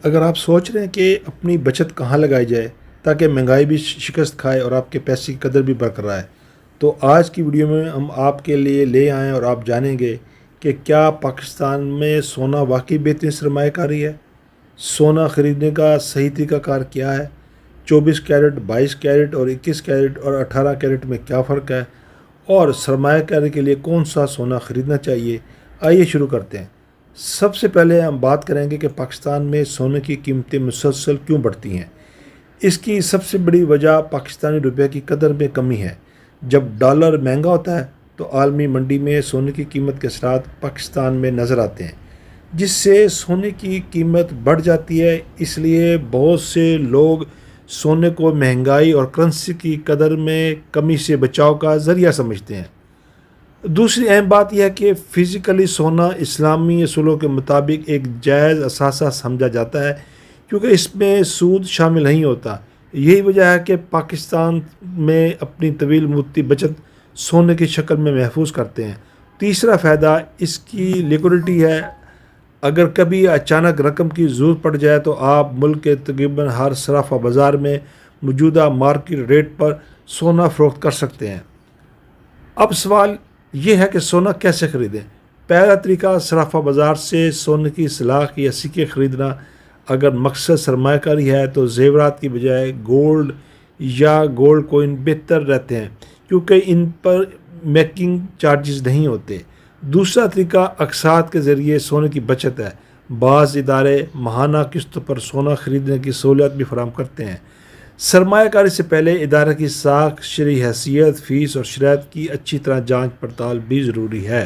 اگر آپ سوچ رہے ہیں کہ اپنی بچت کہاں لگائی جائے تاکہ مہنگائی بھی شکست کھائے اور آپ کے پیسے کی قدر بھی برقرار ہے، تو آج کی ویڈیو میں ہم آپ کے لیے لے آئیں اور آپ جانیں گے کہ کیا پاکستان میں سونا واقعی بہترین سرمایہ کاری ہے، سونا خریدنے کا صحیح طریقہ کار کیا ہے، 24 کیرٹ، 22 کیرٹ اور 21 کیرٹ اور 18 کیرٹ میں کیا فرق ہے، اور سرمایہ کاری کے لیے کون سا سونا خریدنا چاہیے۔ آئیے شروع کرتے ہیں۔ سب سے پہلے ہم بات کریں گے کہ پاکستان میں سونے کی قیمتیں مسلسل کیوں بڑھتی ہیں۔ اس کی سب سے بڑی وجہ پاکستانی روپے کی قدر میں کمی ہے۔ جب ڈالر مہنگا ہوتا ہے تو عالمی منڈی میں سونے کی قیمت کے اثرات پاکستان میں نظر آتے ہیں، جس سے سونے کی قیمت بڑھ جاتی ہے۔ اس لیے بہت سے لوگ سونے کو مہنگائی اور کرنسی کی قدر میں کمی سے بچاؤ کا ذریعہ سمجھتے ہیں۔ دوسری اہم بات یہ ہے کہ فزیکلی سونا اسلامی اصولوں کے مطابق ایک جائز اثاثہ سمجھا جاتا ہے، کیونکہ اس میں سود شامل نہیں ہوتا۔ یہی وجہ ہے کہ پاکستان میں اپنی طویل مدتی بچت سونے کی شکل میں محفوظ کرتے ہیں۔ تیسرا فائدہ اس کی لیکوڈیٹی ہے۔ اگر کبھی اچانک رقم کی ضرورت پڑ جائے تو آپ ملک کے تقریباً ہر صرافہ بازار میں موجودہ مارکیٹ ریٹ پر سونا فروخت کر سکتے ہیں۔ اب سوال یہ ہے کہ سونا کیسے خریدیں۔ پہلا طریقہ صرافہ بازار سے سونے کی سلاخ یا سکے خریدنا۔ اگر مقصد سرمایہ کاری ہے تو زیورات کی بجائے گولڈ یا گولڈ کوئن بہتر رہتے ہیں، کیونکہ ان پر میکنگ چارجز نہیں ہوتے۔ دوسرا طریقہ اقساط کے ذریعے سونے کی بچت ہے۔ بعض ادارے ماہانہ قسطوں پر سونا خریدنے کی سہولت بھی فراہم کرتے ہیں۔ سرمایہ کاری سے پہلے ادارے کی ساکھ، شرعی حیثیت، فیس اور شرائط کی اچھی طرح جانچ پڑتال بھی ضروری ہے۔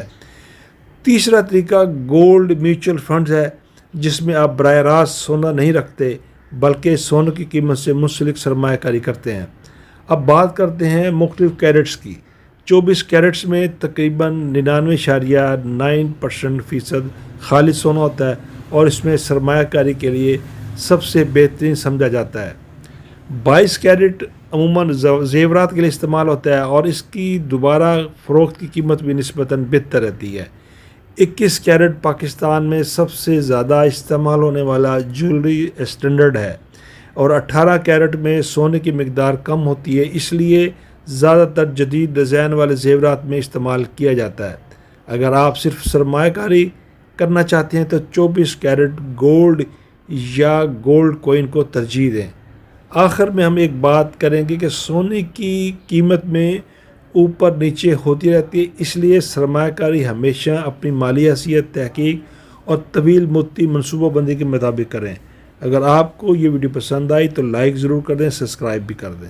تیسرا طریقہ گولڈ میوچل فنڈز ہے، جس میں آپ براہ راست سونا نہیں رکھتے بلکہ سونے کی قیمت سے منسلک سرمایہ کاری کرتے ہیں۔ اب بات کرتے ہیں مختلف کیرٹس کی۔ 24 کیرٹس میں تقریباً 99.9% خالص سونا ہوتا ہے اور اس میں سرمایہ کاری کے لیے سب سے بہترین سمجھا جاتا ہے۔ 22 کیرٹ عموماً زیورات کے لیے استعمال ہوتا ہے اور اس کی دوبارہ فروخت کی قیمت بھی نسبتاً بہتر رہتی ہے۔ 21 کیرٹ پاکستان میں سب سے زیادہ استعمال ہونے والا جیولری اسٹینڈرڈ ہے اور 18 کیرٹ میں سونے کی مقدار کم ہوتی ہے، اس لیے زیادہ تر جدید ڈیزائن والے زیورات میں استعمال کیا جاتا ہے۔ اگر آپ صرف سرمایہ کاری کرنا چاہتے ہیں تو 24 کیرٹ گولڈ یا گولڈ کوئن کو ترجیح دیں۔ آخر میں ہم ایک بات کریں گے کہ سونے کی قیمت میں اوپر نیچے ہوتی رہتی ہے، اس لیے سرمایہ کاری ہمیشہ اپنی مالی حیثیت، تحقیق اور طویل مدتی منصوبہ بندی کے مطابق کریں۔ اگر آپ کو یہ ویڈیو پسند آئی تو لائک ضرور کر دیں، سبسکرائب بھی کر دیں۔